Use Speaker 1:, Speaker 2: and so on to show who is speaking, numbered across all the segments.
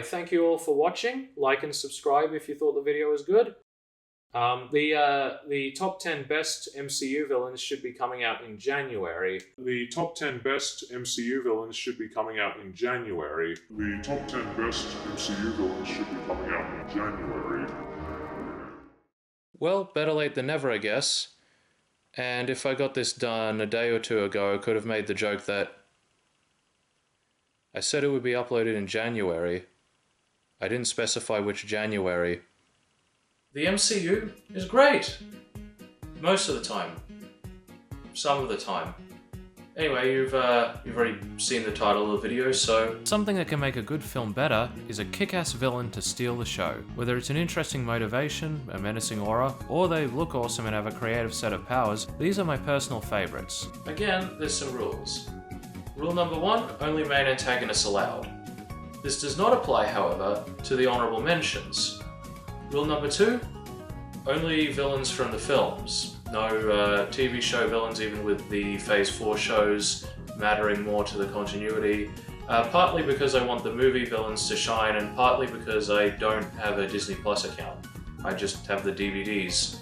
Speaker 1: thank you all for watching. Like and subscribe if you thought the video was good. The top 10 best MCU villains should be coming out in January.
Speaker 2: The top 10 best MCU villains should be coming out in January. The top 10 best MCU villains should be coming out in January.
Speaker 1: Well, better late than never, I guess. And if I got this done a day or two ago, I could have made the joke that I said it would be uploaded in January. I didn't specify which January. The MCU is great! Most of the time. Some of the time. Anyway, you've already seen the title of the video, so... Something that can make a good film better is a kick-ass villain to steal the show. Whether it's an interesting motivation, a menacing aura, or they look awesome and have a creative set of powers, these are my personal favourites. Again, there's some rules. Rule number 1, only main antagonists allowed. This does not apply, however, to the honourable mentions. Rule number 2, only villains from the films. No TV show villains, even with the Phase 4 shows mattering more to the continuity. Partly because I want the movie villains to shine, and partly because I don't have a Disney Plus account. I just have the DVDs.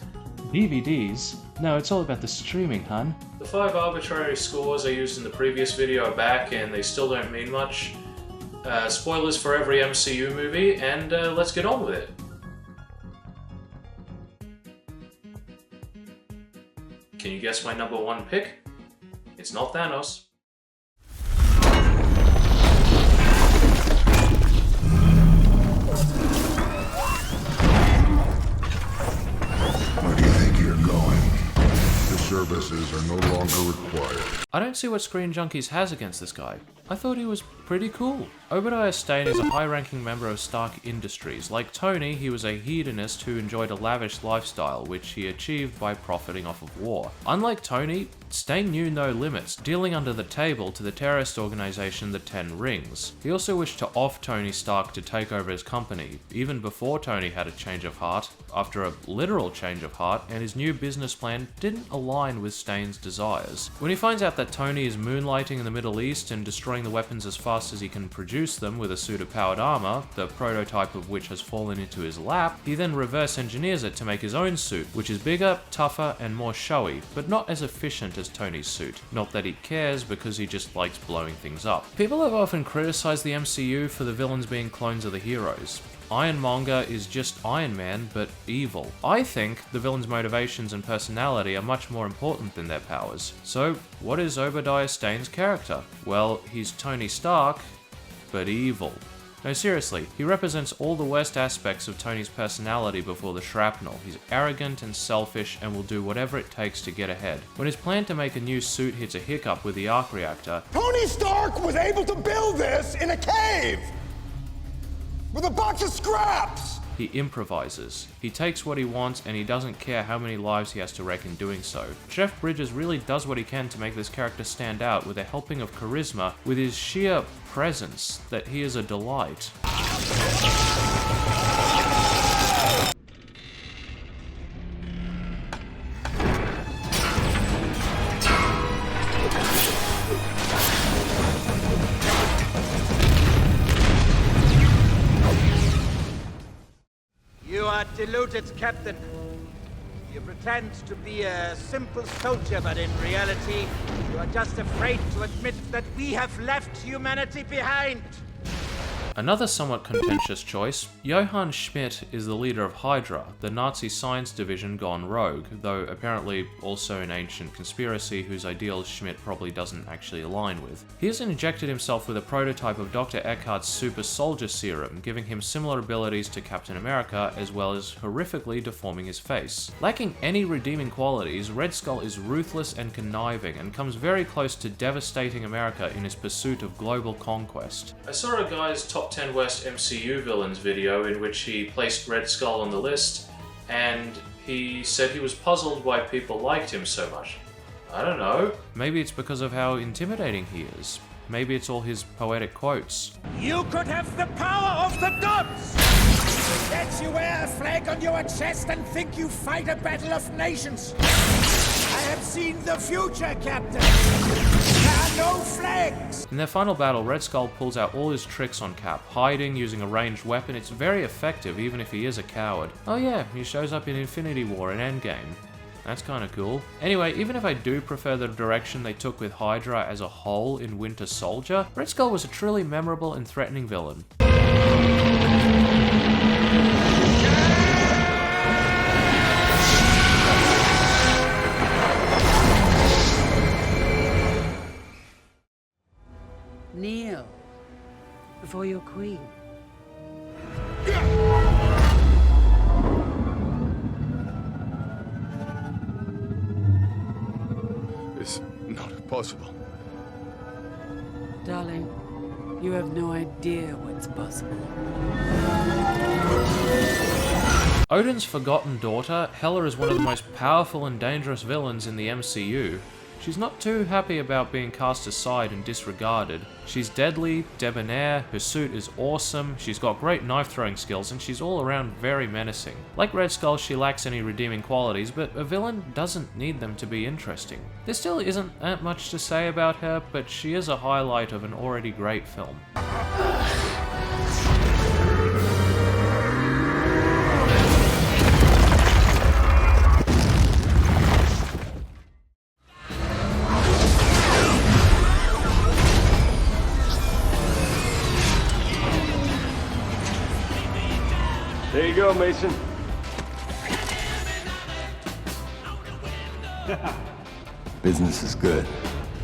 Speaker 3: DVDs? No, it's all about the streaming, hun.
Speaker 1: The 5 arbitrary scores I used in the previous video are back, and they still don't mean much. Spoilers for every MCU movie, and let's get on with it. Can you guess my number 1 pick? It's not Thanos.
Speaker 4: Where do you think you're going? The services are no longer required.
Speaker 1: I don't see what Screen Junkies has against this guy. I thought he was pretty cool. Obadiah Stane is a high-ranking member of Stark Industries. Like Tony, he was a hedonist who enjoyed a lavish lifestyle, which he achieved by profiting off of war. Unlike Tony, Stane knew no limits, dealing under the table to the terrorist organization the Ten Rings. He also wished to off Tony Stark to take over his company, even before Tony had a change of heart, after a literal change of heart, and his new business plan didn't align with Stane's desires. When he finds out that Tony is moonlighting in the Middle East and destroying the weapons as fast as he can produce them with a suit of powered armor, the prototype of which has fallen into his lap, he then reverse engineers it to make his own suit, which is bigger, tougher, and more showy, but not as efficient as Tony's suit. Not that he cares, because he just likes blowing things up. People have often criticized the MCU for the villains being clones of the heroes. Ironmonger is just Iron Man, but evil. I think the villain's motivations and personality are much more important than their powers. So, what is Obadiah Stane's character? Well, he's Tony Stark, but evil. No, seriously, he represents all the worst aspects of Tony's personality before the shrapnel. He's arrogant and selfish and will do whatever it takes to get ahead. When his plan to make a new suit hits a hiccup with the arc reactor,
Speaker 5: Tony Stark was able to build this in a cave! With a box of scraps!
Speaker 1: he improvises. He takes what he wants and he doesn't care how many lives he has to wreck in doing so. Jeff Bridges really does what he can to make this character stand out with a helping of charisma, with his sheer presence that he is a delight.
Speaker 6: You are deluded, Captain. You pretend to be a simple soldier, but in reality, you are just afraid to admit that we have left humanity behind.
Speaker 1: Another somewhat contentious choice, Johann Schmidt is the leader of Hydra, the Nazi science division gone rogue, though apparently also an ancient conspiracy whose ideals Schmidt probably doesn't actually align with. He has injected himself with a prototype of Dr. Eckhart's super soldier serum, giving him similar abilities to Captain America, as well as horrifically deforming his face. Lacking any redeeming qualities, Red Skull is ruthless and conniving, and comes very close to devastating America in his pursuit of global conquest. I saw a guy's top 10 Worst MCU Villains video in which he placed Red Skull on the list, and he said he was puzzled why people liked him so much. I don't know. Maybe it's because of how intimidating he is. Maybe it's all his poetic quotes.
Speaker 6: You could have the power of the gods! Yet you wear a flag on your chest and think you fight a battle of nations. I have seen the future, Captain. Can no flanks!
Speaker 1: In their final battle, Red Skull pulls out all his tricks on Cap, hiding, using a ranged weapon. It's very effective, even if he is a coward. Oh yeah, he shows up in Infinity War and Endgame. That's kinda cool. Anyway, even if I do prefer the direction they took with Hydra as a whole in Winter Soldier, Red Skull was a truly memorable and threatening villain.
Speaker 7: Kneel before your queen.
Speaker 4: It's not possible.
Speaker 7: Darling, you have no idea what's possible.
Speaker 1: Odin's forgotten daughter, Hela is one of the most powerful and dangerous villains in the MCU. She's not too happy about being cast aside and disregarded. She's deadly, debonair, her suit is awesome, she's got great knife-throwing skills, and she's all around very menacing. Like Red Skull, she lacks any redeeming qualities, but a villain doesn't need them to be interesting. There still isn't that much to say about her, but she is a highlight of an already great film.
Speaker 8: There you go, Mason.
Speaker 9: Business is good.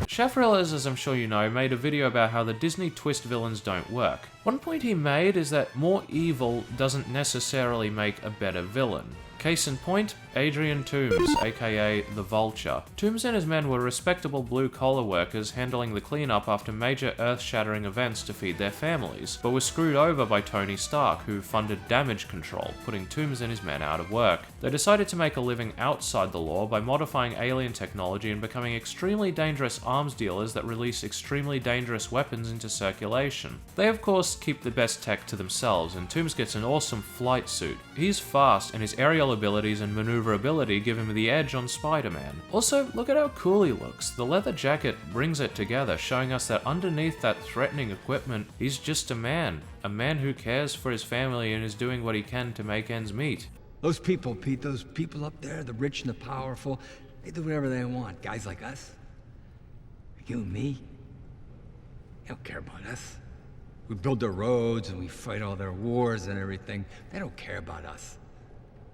Speaker 1: Chef Rillas, as I'm sure you know, made a video about how the Disney twist villains don't work. One point he made is that more evil doesn't necessarily make a better villain. Case in point, Adrian Toomes, aka the Vulture. Toomes and his men were respectable blue-collar workers handling the cleanup after major earth-shattering events to feed their families, but were screwed over by Tony Stark, who funded damage control, putting Toomes and his men out of work. They decided to make a living outside the law by modifying alien technology and becoming extremely dangerous arms dealers that release extremely dangerous weapons into circulation. They of course keep the best tech to themselves, and Toomes gets an awesome flight suit. He's fast, and his aerial abilities and maneuverability give him the edge on Spider-Man. Also, look at how cool he looks. The leather jacket brings it together, showing us that underneath that threatening equipment, he's just a man who cares for his family and is doing what he can to make ends meet.
Speaker 10: Those people, Pete, those people up there, the rich and the powerful, they do whatever they want. Guys like us, you and me, they don't care about us. We build their roads and we fight all their wars and everything. They don't care about us.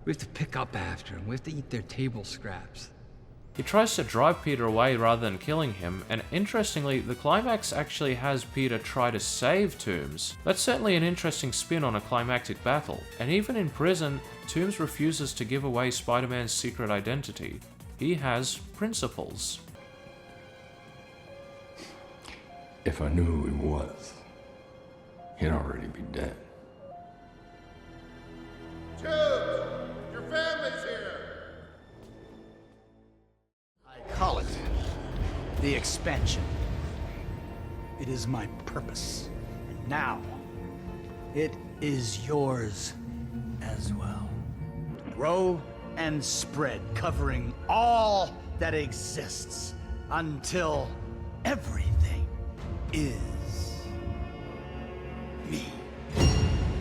Speaker 10: We have to pick up after them. We have to eat their table scraps.
Speaker 1: He tries to drive Peter away rather than killing him, and interestingly, the climax actually has Peter try to save Toomes. That's certainly an interesting spin on a climactic battle, and even in prison, Toomes refuses to give away Spider-Man's secret identity. He has principles.
Speaker 9: If I knew who he was, he'd already be dead.
Speaker 5: Toomes, your family's here.
Speaker 11: I call it the expansion. It is my purpose. And now, it is yours as well. Grow and spread, covering all that exists until everything is me.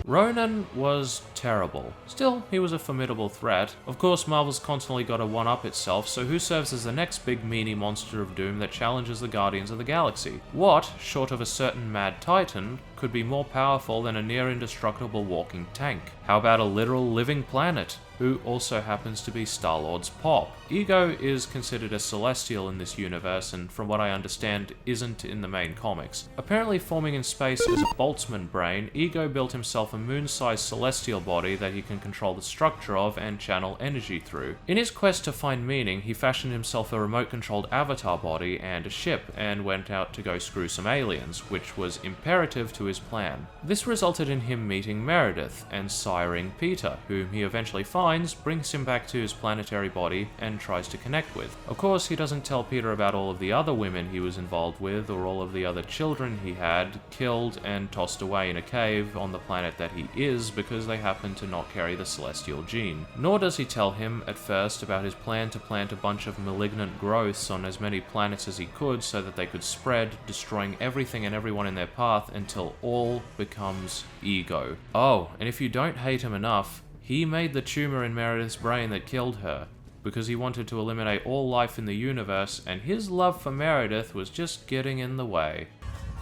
Speaker 1: Ronan was terrible. Still, he was a formidable threat. Of course, Marvel's constantly got to one-up itself, so who serves as the next big meanie monster of doom that challenges the Guardians of the Galaxy? What, short of a certain Mad Titan, could be more powerful than a near-indestructible walking tank? How about a literal living planet, who also happens to be Star-Lord's Pop? Ego is considered a Celestial in this universe, and from what I understand, isn't in the main comics. Apparently forming in space as a Boltzmann brain, Ego built himself a moon-sized celestial body that he can control the structure of and channel energy through. In his quest to find meaning, he fashioned himself a remote-controlled avatar body and a ship, and went out to go screw some aliens, which was imperative to his plan. This resulted in him meeting Meredith and siring Peter, whom he eventually finds, brings him back to his planetary body, and tries to connect with. Of course, he doesn't tell Peter about all of the other women he was involved with, or all of the other children he had killed and tossed away in a cave on the planet that he is, because they happen to not carry the celestial gene. Nor does he tell him, at first, about his plan to plant a bunch of malignant growths on as many planets as he could so that they could spread, destroying everything and everyone in their path until all becomes ego. Oh, and if you don't hate him enough, he made the tumor in Meredith's brain that killed her, because he wanted to eliminate all life in the universe, and his love for Meredith was just getting in the way.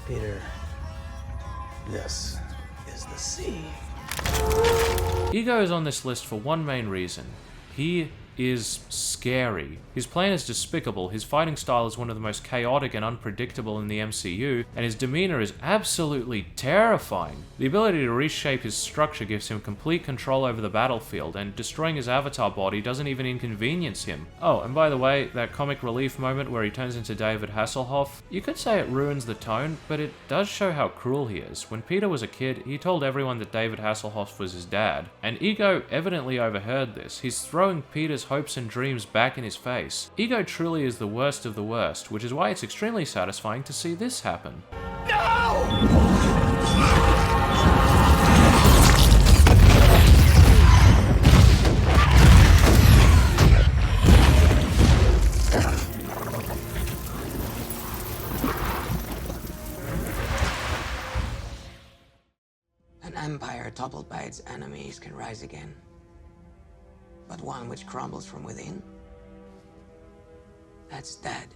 Speaker 11: Peter, this is the sea.
Speaker 1: Ego is on this list for one main reason. He is scary. His plan is despicable, his fighting style is one of the most chaotic and unpredictable in the MCU, and his demeanor is absolutely terrifying. The ability to reshape his structure gives him complete control over the battlefield, and destroying his avatar body doesn't even inconvenience him. Oh, and by the way, that comic relief moment where he turns into David Hasselhoff, you could say it ruins the tone, but it does show how cruel he is. When Peter was a kid, he told everyone that David Hasselhoff was his dad, and Ego evidently overheard this. He's throwing Peter's hopes and dreams back in his face. Ego truly is the worst of the worst, which is why it's extremely satisfying to see this happen.
Speaker 12: An empire toppled by its enemies can rise again. But one which crumbles from within, that's dead.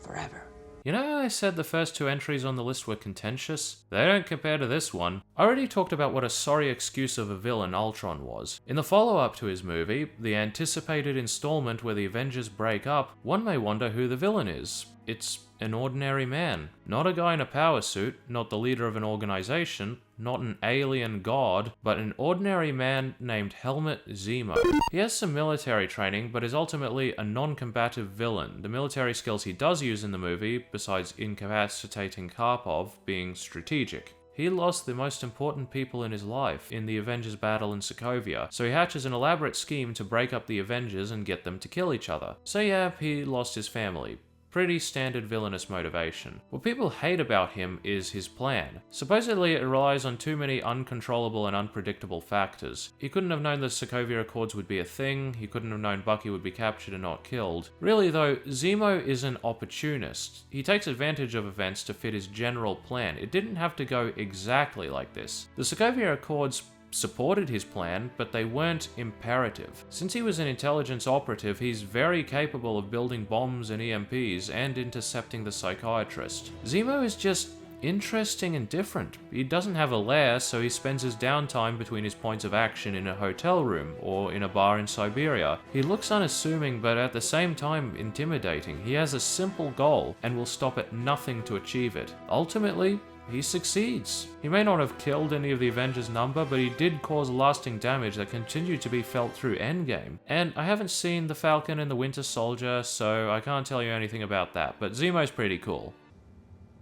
Speaker 12: Forever.
Speaker 1: You know how I said the first two entries on the list were contentious? They don't compare to this one. I already talked about what a sorry excuse of a villain Ultron was. In the follow-up to his movie, the anticipated installment where the Avengers break up, one may wonder who the villain is. It's an ordinary man. Not a guy in a power suit, not the leader of an organization, not an alien god, but an ordinary man named Helmut Zemo. He has some military training, but is ultimately a non-combative villain. The military skills he does use in the movie, besides incapacitating Karpov, being strategic. He lost the most important people in his life in the Avengers battle in Sokovia, so he hatches an elaborate scheme to break up the Avengers and get them to kill each other. So yeah, he lost his family. Pretty standard villainous motivation. What people hate about him is his plan. Supposedly it relies on too many uncontrollable and unpredictable factors. He couldn't have known the Sokovia Accords would be a thing, he couldn't have known Bucky would be captured and not killed. Really though, Zemo is an opportunist. He takes advantage of events to fit his general plan. It didn't have to go exactly like this. The Sokovia Accords supported his plan, but they weren't imperative. Since he was an intelligence operative, he's very capable of building bombs and EMPs and intercepting the psychiatrist. Zemo is just interesting and different. He doesn't have a lair, so he spends his downtime between his points of action in a hotel room or in a bar in Siberia. He looks unassuming, but at the same time intimidating. He has a simple goal and will stop at nothing to achieve it. Ultimately, he succeeds. He may not have killed any of the Avengers' number, but he did cause lasting damage that continued to be felt through Endgame. And I haven't seen The Falcon and the Winter Soldier, so I can't tell you anything about that, but Zemo's pretty cool.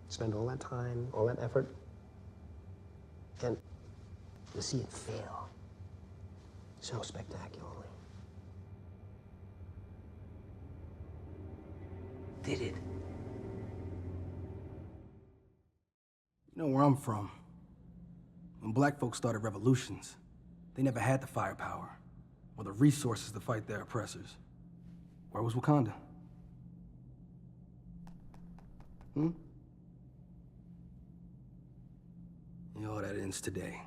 Speaker 13: Spend all that time, all that effort, and to see it fail so spectacularly.
Speaker 12: Did it?
Speaker 14: You know where I'm from. When black folks started revolutions, they never had the firepower or the resources to fight their oppressors. Where was Wakanda? You know, that ends today.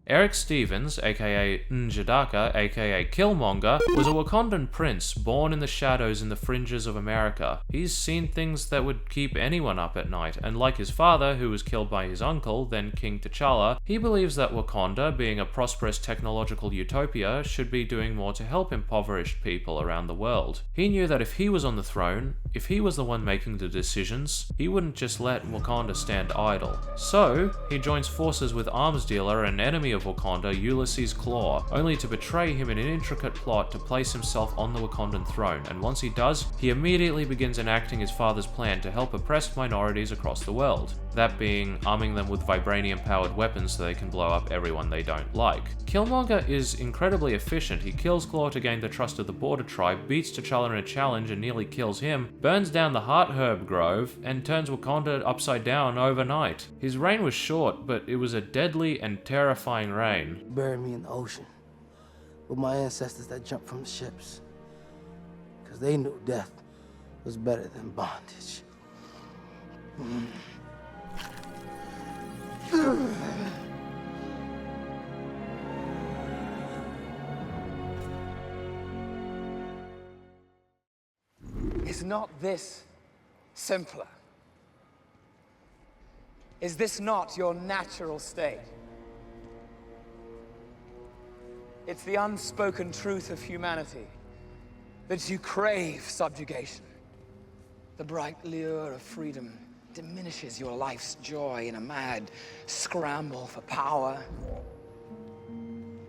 Speaker 1: Eric Stevens, aka Njadaka, aka Killmonger, was a Wakandan prince born in the shadows in the fringes of America. He's seen things that would keep anyone up at night, and like his father, who was killed by his uncle, then King T'Challa, he believes that Wakanda, being a prosperous technological utopia, should be doing more to help impoverished people around the world. He knew that if he was on the throne, if he was the one making the decisions, he wouldn't just let Wakanda stand idle. So, he joins forces with arms dealer and enemy of Wakanda, Ulysses Klaue, only to betray him in an intricate plot to place himself on the Wakandan throne, and once he does, he immediately begins enacting his father's plan to help oppressed minorities across the world. That being, arming them with vibranium-powered weapons so they can blow up everyone they don't like. Killmonger is incredibly efficient. He kills Klaue to gain the trust of the Border Tribe, beats T'Challa in a challenge and nearly kills him, burns down the Heart Herb Grove, and turns Wakanda upside down overnight. His reign was short, but it was a deadly and terrifying reign.
Speaker 13: Bury me in the ocean with my ancestors that jumped from the ships, because they knew death was better than bondage.
Speaker 15: Is not this simpler? Is this not your natural state? It's the unspoken truth of humanity that you crave subjugation. The bright lure of freedom diminishes your life's joy in a mad scramble for power,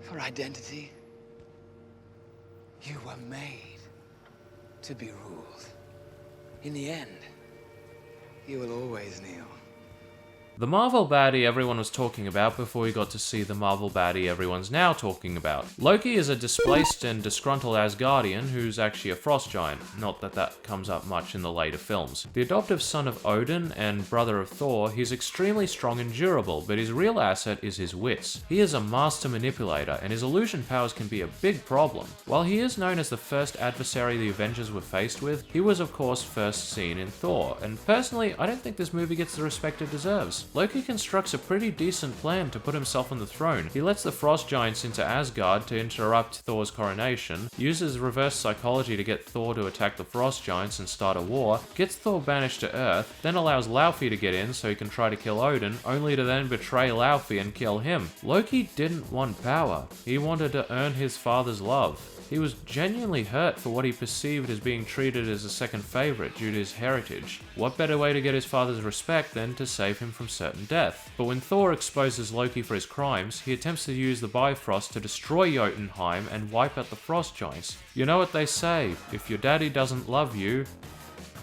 Speaker 15: for identity. You were made to be ruled. In the end, you will always kneel.
Speaker 1: The Marvel baddie everyone was talking about before we got to see the Marvel baddie everyone's now talking about. Loki is a displaced and disgruntled Asgardian who's actually a frost giant, not that that comes up much in the later films. The adoptive son of Odin and brother of Thor, he's extremely strong and durable, but his real asset is his wits. He is a master manipulator, and his illusion powers can be a big problem. While he is known as the first adversary the Avengers were faced with, he was of course first seen in Thor, and personally I don't think this movie gets the respect it deserves. Loki constructs a pretty decent plan to put himself on the throne. He lets the Frost Giants into Asgard to interrupt Thor's coronation, uses reverse psychology to get Thor to attack the Frost Giants and start a war, gets Thor banished to Earth, then allows Laufey to get in so he can try to kill Odin, only to then betray Laufey and kill him. Loki didn't want power. He wanted to earn his father's love. He was genuinely hurt for what he perceived as being treated as a second favorite due to his heritage. What better way to get his father's respect than to save him from certain death? But when Thor exposes Loki for his crimes, he attempts to use the Bifrost to destroy Jotunheim and wipe out the Frost Giants. You know what they say, if your daddy doesn't love you,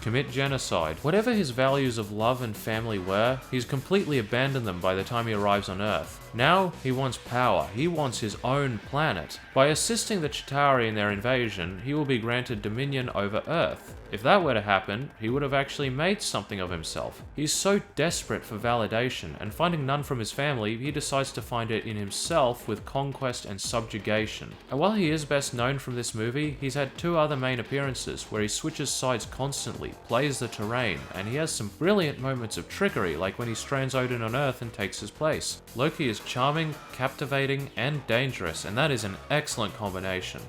Speaker 1: commit genocide. Whatever his values of love and family were, he's completely abandoned them by the time he arrives on Earth. Now, he wants power. He wants his own planet. By assisting the Chitauri in their invasion, he will be granted dominion over Earth. If that were to happen, he would have actually made something of himself. He's so desperate for validation, and finding none from his family, he decides to find it in himself with conquest and subjugation. And while he is best known from this movie, he's had two other main appearances where he switches sides constantly, plays the terrain, and he has some brilliant moments of trickery, like when he strands Odin on Earth and takes his place. Loki is charming, captivating, and dangerous, and that is an excellent combination.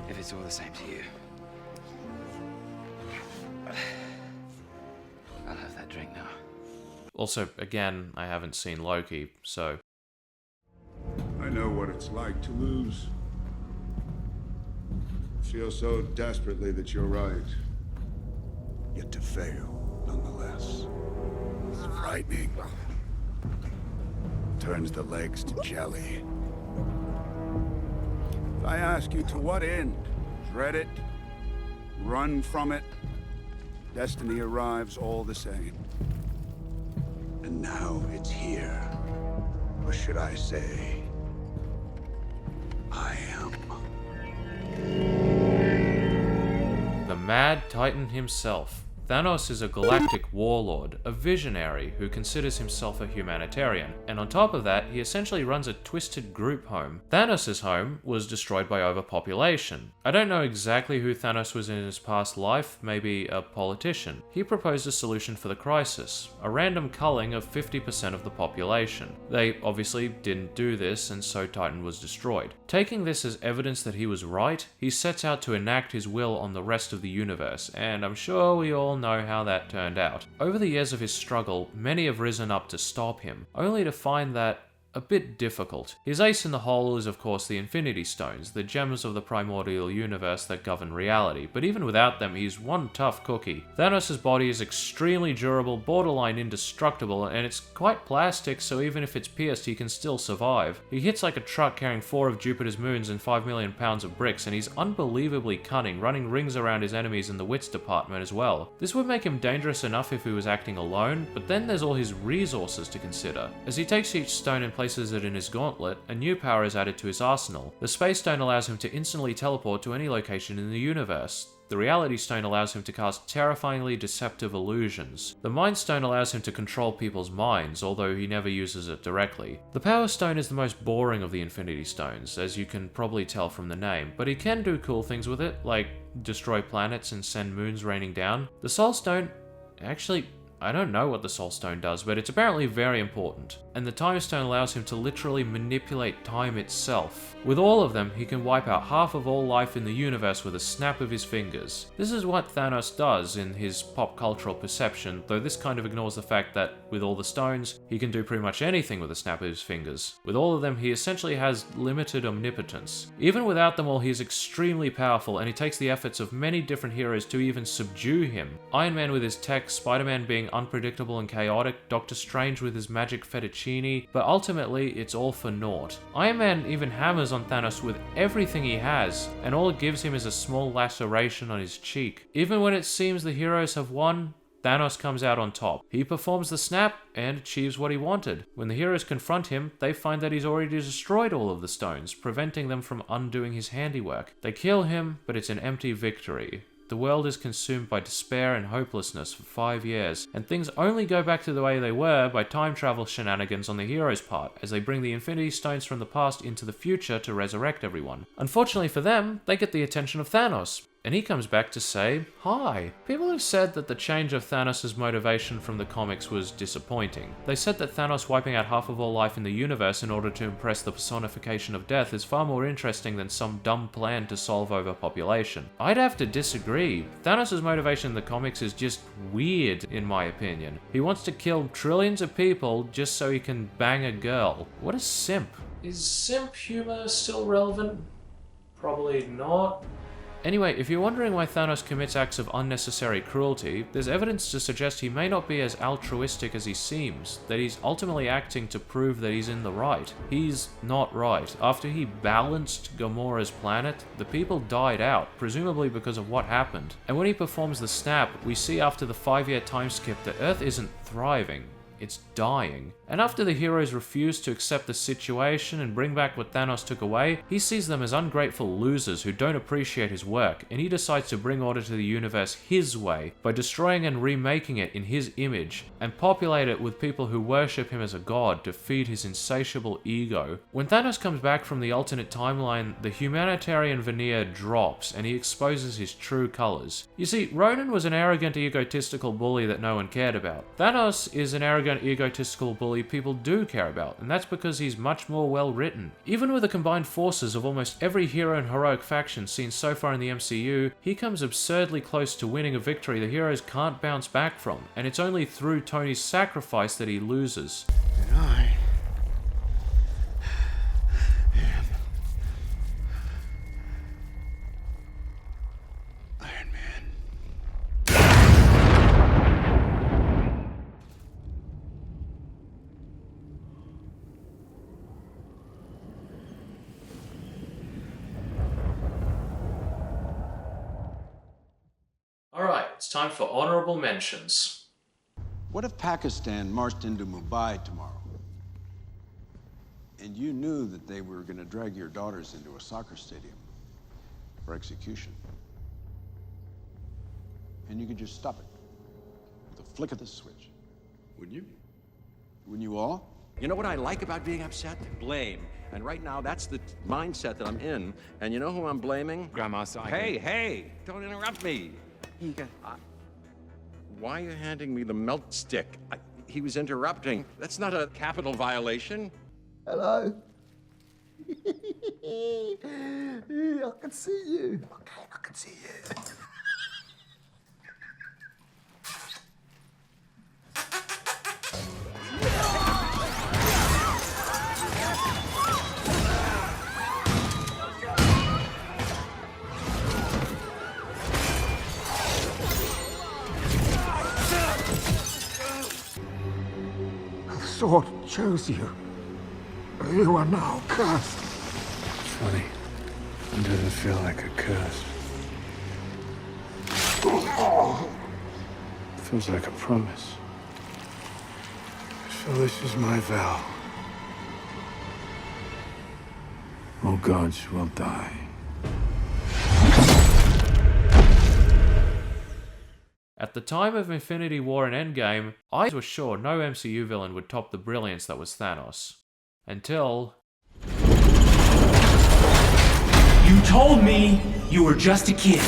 Speaker 15: If it's all the same to you, I'll have that drink now.
Speaker 1: Also, again, I haven't seen Loki, so...
Speaker 4: I know what it's like to lose. Feel so desperately that you're right. Yet to fail, nonetheless. It's frightening. Turns the legs to jelly. If I ask you to what end? Dread it? Run from it? Destiny arrives all the same. And now it's here. Or should I say, I am.
Speaker 1: The Mad Titan himself. Thanos is a galactic warlord, a visionary who considers himself a humanitarian, and on top of that, he essentially runs a twisted group home. Thanos' home was destroyed by overpopulation. I don't know exactly who Thanos was in his past life, maybe a politician. He proposed a solution for the crisis, a random culling of 50% of the population. They obviously didn't do this, and so Titan was destroyed. Taking this as evidence that he was right, he sets out to enact his will on the rest of the universe, and I'm sure we all know how that turned out. Over the years of his struggle, many have risen up to stop him, only to find that a bit difficult. His ace in the hole is of course the Infinity Stones, the gems of the primordial universe that govern reality, but even without them he's one tough cookie. Thanos' body is extremely durable, borderline indestructible, and it's quite plastic, so even if it's pierced he can still survive. He hits like a truck carrying 4 of Jupiter's moons and 5 million pounds of bricks, and he's unbelievably cunning, running rings around his enemies in the wits department as well. This would make him dangerous enough if he was acting alone, but then there's all his resources to consider. As he takes each stone and places it in his gauntlet, a new power is added to his arsenal. The Space Stone allows him to instantly teleport to any location in the universe. The Reality Stone allows him to cast terrifyingly deceptive illusions. The Mind Stone allows him to control people's minds, although he never uses it directly. The Power Stone is the most boring of the Infinity Stones, as you can probably tell from the name, but he can do cool things with it, like destroy planets and send moons raining down. The Soul Stone, actually, I don't know what the Soul Stone does, but it's apparently very important. And the Time Stone allows him to literally manipulate time itself. With all of them, he can wipe out half of all life in the universe with a snap of his fingers. This is what Thanos does in his pop cultural perception, though this kind of ignores the fact that with all the stones, he can do pretty much anything with a snap of his fingers. With all of them, he essentially has limited omnipotence. Even without them all, he is extremely powerful, and he takes the efforts of many different heroes to even subdue him. Iron Man with his tech, Spider-Man being unpredictable and chaotic, Doctor Strange with his magic fettuccine, but ultimately it's all for naught. Iron Man even hammers on Thanos with everything he has, and all it gives him is a small laceration on his cheek. Even when it seems the heroes have won, Thanos comes out on top. He performs the snap and achieves what he wanted. When the heroes confront him, they find that he's already destroyed all of the stones, preventing them from undoing his handiwork. They kill him, but it's an empty victory. The world is consumed by despair and hopelessness for 5 years, and things only go back to the way they were by time travel shenanigans on the heroes' part, as they bring the Infinity Stones from the past into the future to resurrect everyone. Unfortunately for them, they get the attention of Thanos, and he comes back to say hi. People have said that the change of Thanos' motivation from the comics was disappointing. They said that Thanos wiping out half of all life in the universe in order to impress the personification of death is far more interesting than some dumb plan to solve overpopulation. I'd have to disagree. Thanos' motivation in the comics is just weird, in my opinion. He wants to kill trillions of people just so he can bang a girl. What a simp. Is simp humor still relevant? Probably not. Anyway, if you're wondering why Thanos commits acts of unnecessary cruelty, there's evidence to suggest he may not be as altruistic as he seems, that he's ultimately acting to prove that he's in the right. He's not right. After he balanced Gamora's planet, the people died out, presumably because of what happened. And when he performs the snap, we see after the 5-year time skip that Earth isn't thriving. It's dying. And after the heroes refuse to accept the situation and bring back what Thanos took away, he sees them as ungrateful losers who don't appreciate his work, and he decides to bring order to the universe his way, by destroying and remaking it in his image, and populate it with people who worship him as a god to feed his insatiable ego. When Thanos comes back from the alternate timeline, the humanitarian veneer drops, and he exposes his true colors. You see, Ronan was an arrogant, egotistical bully that no one cared about. Thanos is an arrogant, egotistical bully people do care about, and that's because he's much more well written. Even with the combined forces of almost every hero and heroic faction seen so far in the MCU, he comes absurdly close to winning a victory the heroes can't bounce back from, and it's only through Tony's sacrifice that he loses.
Speaker 4: And I am Iron Man.
Speaker 1: Alright, it's time for honorable mentions.
Speaker 16: What if Pakistan marched into Mumbai tomorrow? And you knew that they were going to drag your daughters into a soccer stadium for execution. And you could just stop it with a flick of the switch. Wouldn't you? Wouldn't you all?
Speaker 17: You know what I like about being upset? Blame. And right now, that's the mindset that I'm in. And you know who I'm blaming?
Speaker 15: Grandma Saga.
Speaker 17: Hey, don't interrupt me. Why are you handing me the melt stick? He was interrupting. That's not a capital violation.
Speaker 11: Hello? I can see you. Okay, I can see you. sword chose you. You are now cursed.
Speaker 9: Funny. It doesn't feel like a curse. It feels like a promise. So this is my vow. All gods will die.
Speaker 1: At the time of Infinity War and Endgame, I was sure no MCU villain would top the brilliance that was Thanos. Until...
Speaker 18: You told me you were just a kid.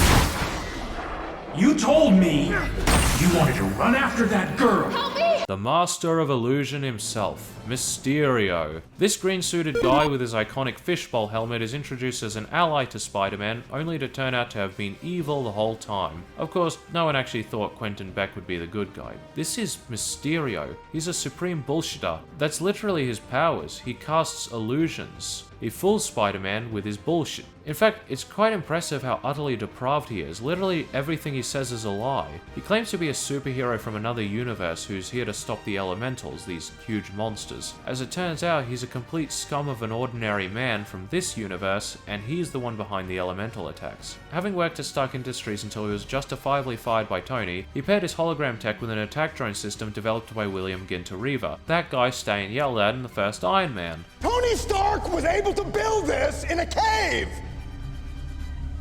Speaker 18: You told me you wanted to run after that girl. Help me!
Speaker 1: The master of illusion himself, Mysterio. This green-suited guy with his iconic fishbowl helmet is introduced as an ally to Spider-Man, only to turn out to have been evil the whole time. Of course, no one actually thought Quentin Beck would be the good guy. This is Mysterio. He's a supreme bullshitter. That's literally his powers. He casts illusions. He fools Spider-Man with his bullshit. In fact, it's quite impressive how utterly depraved he is. Literally everything he says is a lie. He claims to be a superhero from another universe who's here to stop the elementals, these huge monsters. As it turns out, he's a complete scum of an ordinary man from this universe, and he's the one behind the elemental attacks. Having worked at Stark Industries until he was justifiably fired by Tony, he paired his hologram tech with an attack drone system developed by William Ginter Reaver. That guy staying yelled at in the first Iron Man.
Speaker 5: Tony Stark was able to build this in a cave!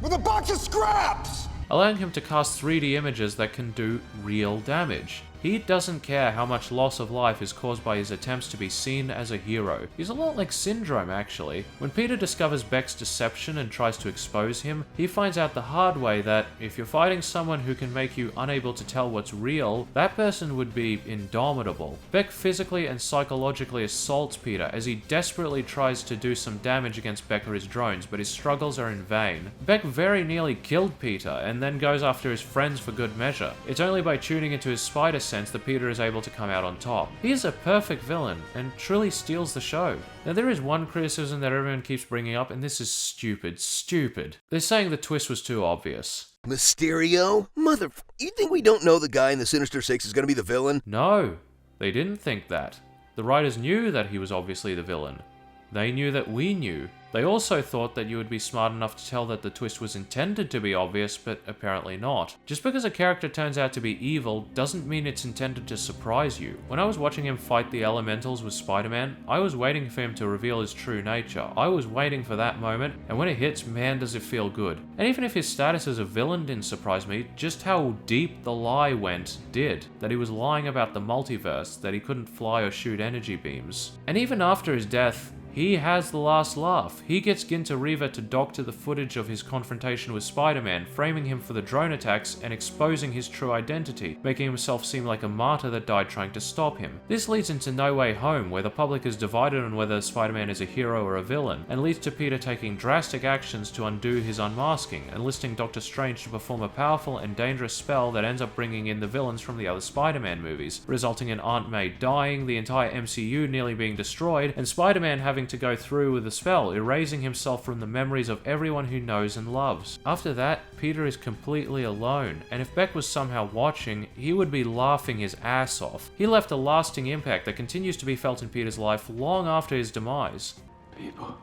Speaker 5: With a box of scraps!
Speaker 1: Allowing him to cast 3D images that can do real damage. He doesn't care how much loss of life is caused by his attempts to be seen as a hero. He's a lot like Syndrome, actually. When Peter discovers Beck's deception and tries to expose him, he finds out the hard way that if you're fighting someone who can make you unable to tell what's real, that person would be indomitable. Beck physically and psychologically assaults Peter as he desperately tries to do some damage against Beck or his drones, but his struggles are in vain. Beck very nearly killed Peter and then goes after his friends for good measure. It's only by tuning into his spider sense that Peter is able to come out on top. He is a perfect villain and truly steals the show. Now there is one criticism that everyone keeps bringing up, and this is stupid. They're saying the twist was too obvious.
Speaker 19: Mysterio? You think we don't know the guy in the Sinister Six is gonna be the villain?
Speaker 1: No, they didn't think that. The writers knew that he was obviously the villain. They knew that we knew. They also thought that you would be smart enough to tell that the twist was intended to be obvious, but apparently not. Just because a character turns out to be evil doesn't mean it's intended to surprise you. When I was watching him fight the elementals with Spider-Man, I was waiting for him to reveal his true nature. I was waiting for that moment, and when it hits, man does it feel good. And even if his status as a villain didn't surprise me, just how deep the lie went did. That he was lying about the multiverse, that he couldn't fly or shoot energy beams. And even after his death, he has the last laugh. He gets Ginter Reaver to doctor the footage of his confrontation with Spider-Man, framing him for the drone attacks and exposing his true identity, making himself seem like a martyr that died trying to stop him. This leads into No Way Home, where the public is divided on whether Spider-Man is a hero or a villain, and leads to Peter taking drastic actions to undo his unmasking, enlisting Doctor Strange to perform a powerful and dangerous spell that ends up bringing in the villains from the other Spider-Man movies, resulting in Aunt May dying, the entire MCU nearly being destroyed, and Spider-Man having to go through with the spell, erasing himself from the memories of everyone who knows and loves. After that, Peter is completely alone, and if Beck was somehow watching, he would be laughing his ass off. He left a lasting impact that continues to be felt in Peter's life long after his demise.
Speaker 9: People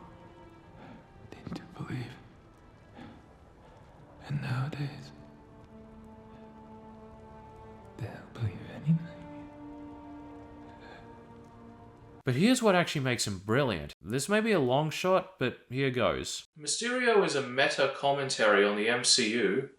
Speaker 9: need to believe. And nowadays, they'll believe anything.
Speaker 1: But here's what actually makes him brilliant. This may be a long shot, but here goes. Mysterio is a meta commentary on the MCU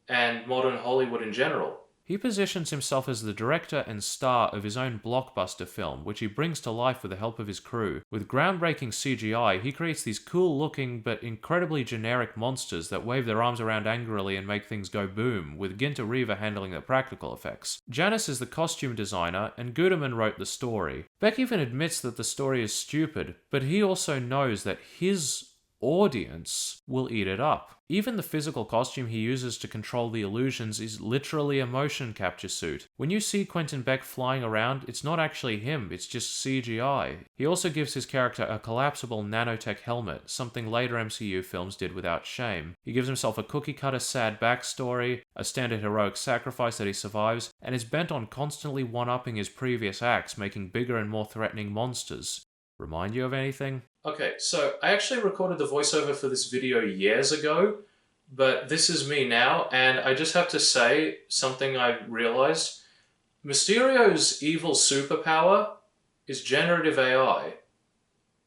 Speaker 1: and modern Hollywood in general. He positions himself as the director and star of his own blockbuster film, which he brings to life with the help of his crew. With groundbreaking CGI, he creates these cool-looking but incredibly generic monsters that wave their arms around angrily and make things go boom, with Ginter Reaver handling the practical effects. Janice is the costume designer, and Guterman wrote the story. Beck even admits that the story is stupid, but he also knows that his audience will eat it up. Even the physical costume he uses to control the illusions is literally a motion capture suit. When you see Quentin Beck flying around, it's not actually him, it's just CGI. He also gives his character a collapsible nanotech helmet, something later MCU films did without shame. He gives himself a cookie-cutter sad backstory, a standard heroic sacrifice that he survives, and is bent on constantly one-upping his previous acts, making bigger and more threatening monsters. Remind you of anything? Okay, so I actually recorded the voiceover for this video years ago, but this is me now, and I just have to say something I realized. Mysterio's evil superpower is generative AI,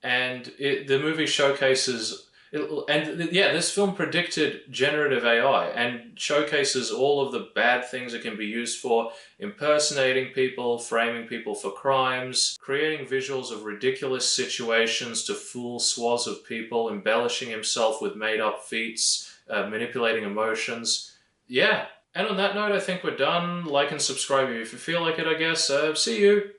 Speaker 1: and the movie showcases... this film predicted generative AI and showcases all of the bad things it can be used for: impersonating people, framing people for crimes, creating visuals of ridiculous situations to fool swaths of people, embellishing himself with made-up feats, manipulating emotions. Yeah, and on that note, I think we're done. Like and subscribe if you feel like it, I guess. See you!